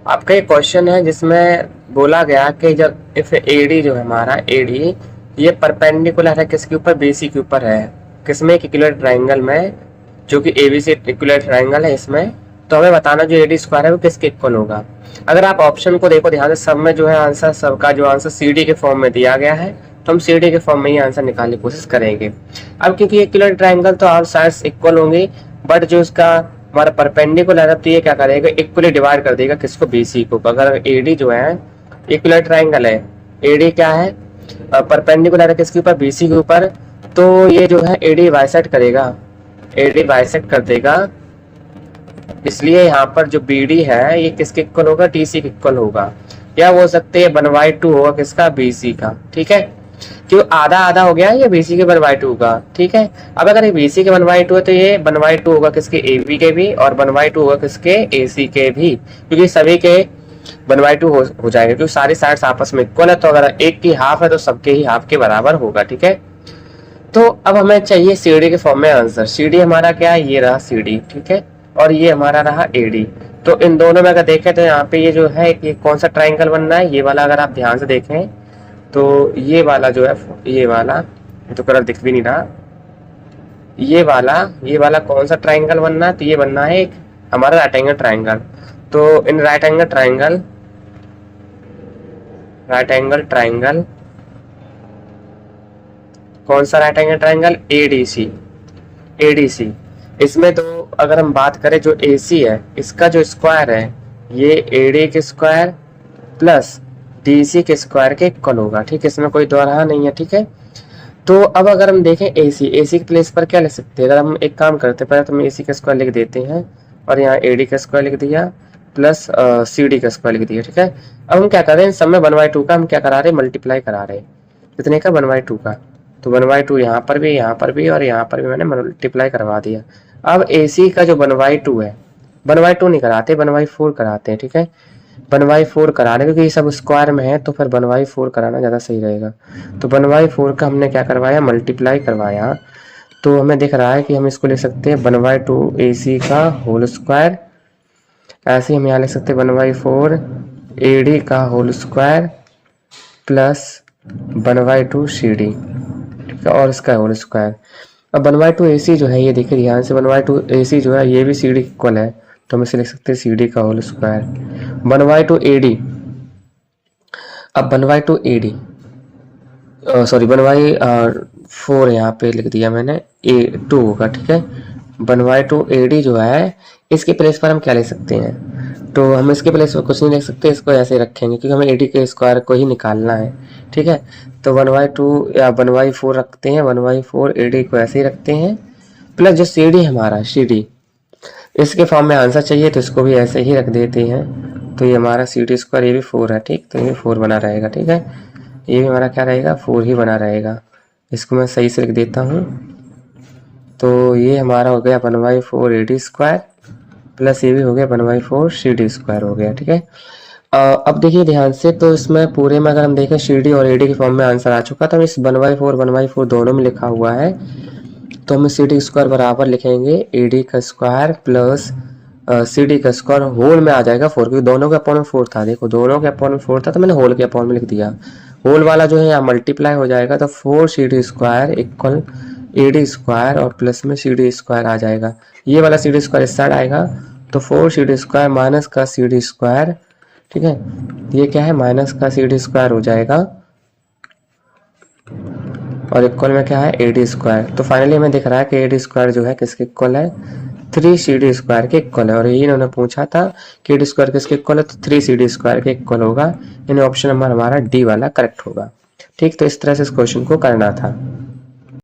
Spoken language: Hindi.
आपका ये क्वेश्चन है जिसमें बोला गया कि जब इफ एडी जो है हमारा एडी ये परपेंडिकुलर है किसके ऊपर, बीसी के ऊपर है, किसमें, इक्विलैटरल ट्रायंगल में, जो कि एबीसी इक्विलैटरल ट्रायंगल है इसमें, तो हमें बताना जो एडी स्क्वायर है वो किसके इक्वल होगा। अगर आप ऑप्शन को देखो ध्यान से, सब में जो है आंसर, सबका जो आंसर सीडी के फॉर्म में दिया गया है, तो हम सीडी के फॉर्म में ही आंसर निकालने की कोशिश करेंगे। अब क्योंकि इक्विलैटरल ट्रायंगल तो ऑल साइड्स इक्वल होंगे, बट जो इसका हमारा परपेंडिकुलर है तो ये क्या करेगा, इक्वली डिवाइड कर देगा किसको, बीसी को। अगर एडी जो है इक्विलैटरल ट्रायंगल है, एडी क्या है, परपेंडिकुलर है किसके ऊपर, बीसी के ऊपर, तो ये जो है एडी बाइसेक्ट करेगा, एडी बाइसेक्ट कर देगा। इसलिए यहाँ पर जो बीडी है ये किसके इक्वल होगा, टीसी के इक्वल होगा, या हो सकते हैं 1/2 होगा किसका, बीसी का। ठीक है, क्यों आधा आधा हो गया, ये बीसी के 1/2 का। ठीक है, अब अगर ये बीसी के 1/2 है तो ये 1/2 होगा किसके, एबी के भी, और 1/2 होगा किसके, एसी के भी, क्योंकि सभी के 1/2 हो जाएगा, क्योंकि सारी साइड्स आपस में इक्वल है। तो अगर एक की हाफ है तो सबके ही हाफ के बराबर होगा। ठीक है, तो अब हमें चाहिए सीडी के फॉर्म में आंसर। सीडी हमारा क्या है, ये रहा सीडी। ठीक है, और ये हमारा रहा एडी। तो इन दोनों में अगर देखें तो यहाँ पे ये जो है ये कौन सा ट्रायंगल बन रहा है, ये वाला। अगर आप ध्यान से देखें तो ये वाला जो है, ये वाला, ये तो कलर दिख भी नहीं रहा, ये वाला कौन सा ट्रायंगल बनना है, तो ये बनना है एक हमारा राइट एंगल ट्रायंगल। तो इन राइट एंगल ट्रायंगल कौन सा राइट एंगल ट्रायंगल, एडीसी। इसमें तो अगर हम बात करें जो एसी है इसका जो स्क्वायर है ये एडी के स्क्वायर प्लस डीसी के स्क्वायर के इक्वल होगा। ठीक है, इसमें कोई दोहरा नहीं है। ठीक है, तो अब अगर हम देखें एसी के प्लेस पर क्या लिख सकते हैं, अगर हम एक काम करते हैं, पहले तो हम एसी का स्क्वायर लिख देते हैं और यहाँ एडी का स्क्वायर लिख दिया प्लस सीडी का स्क्वायर लिख दिया। ठीक है, अब हम क्या कर रहे हैं, सब में 1/2 का हम क्या करा रहे हैं, मल्टीप्लाई करा रहे हैं, कितने का, 1/2 का। तो 1/2 यहाँ पर भी और यहाँ पर भी मैंने मल्टीप्लाई करवा दिया। अब एसी का जो 1/2 है, 1/2 नहीं कराते, 1/4 कराते हैं। ठीक है, 1/4 कराने, क्योंकि ये सब स्क्वायर में है तो फिर 1/4 कराना ज़्यादा सही रहेगा। तो 1/4 का हमने क्या करवाया, मल्टीप्लाई करवाया। तो हमें दिख रहा है कि हम इसको लिख सकते हैं 1/2 एसी का होल स्क्वायर। ऐसे ही हम यहाँ लिख सकते हैं 1/4 एडी का होल स्क्वायर प्लस 1/2 सीडी, ठीक है, और इसका होल स्क्वायर। अब 1/2 एसी जो है, ये देखिए ध्यान से, 1/2 एसी जो है ये भी सीडी इक्वल है, तो हम इसे लिख सकते हैं सीडी का होल स्क्वायर। 1/2 एडी, अब 1/2 एडी, सॉरी 1/4 यहाँ पे लिख दिया मैंने, 2 होगा। ठीक है, 1/2 एडी जो है इसके प्लेस पर हम क्या लिख सकते हैं, तो हम इसके प्लेस पर कुछ नहीं लिख सकते, इसको ऐसे रखेंगे क्योंकि हमें एडी के स्क्वायर को ही निकालना है। ठीक है, तो 1/2 या 1/4 रखते हैं, 1/4 एडी को ऐसे ही रखते हैं, प्लस जो सीडी हमारा, सीडी इसके फॉर्म में आंसर चाहिए तो इसको भी ऐसे ही रख देते हैं। तो ये हमारा सीडी स्क्वायर, ये भी 4 है। ठीक, तो ये 4 बना रहेगा। ठीक है, ये भी हमारा क्या रहेगा, 4 ही बना रहेगा। इसको मैं सही से लिख देता हूँ। तो ये हमारा हो गया 1/4 एडी स्क्वायर प्लस ये भी हो गया 1/4 सीडी स्क्वायर हो गया। ठीक है, अब देखिए ध्यान से, तो इसमें पूरे में अगर हम देखें सीडी और एडी के फॉर्म में आंसर आ चुका, तो हम इस 1/4 दोनों में लिखा हुआ है, तो हम सीडी स्क्वायर बराबर लिखेंगे एडी का स्क्वायर प्लस सीडी का स्क्वायर, होल में आ जाएगा 4, क्योंकि दोनों के अपॉन में 4 था। देखो दोनों के अपॉन में 4 था तो मैंने होल के अपॉन में लिख दिया। होल वाला जो है यहाँ मल्टीप्लाई हो जाएगा, तो 4 CD square equal AD square और प्लस में सीडी स्क्वायर आ जाएगा। ये वाला सीडी स्क्वायर इस साइड आएगा, तो 4 सीडी स्क्वायर माइनस का सीडी स्क्वायर। ठीक है, ये क्या है, माइनस का सीडी स्क्वायर हो जाएगा और इक्वल में क्या है, एडी स्क्वायर। तो फाइनली हमें दिख रहा है कि एडी स्क्वायर जो है किसके इक्वल है, 3 सीडी स्क्वायर के इक्वल है। और ये इन्होंने पूछा था कि एडी स्क्वायर किसके इक्वल है, तो 3 सीडी स्क्वायर के इक्वल होगा। इन ऑप्शन नंबर हमारा डी वाला करेक्ट होगा। ठीक, तो इस तरह से इस क्वेश्चन को करना था।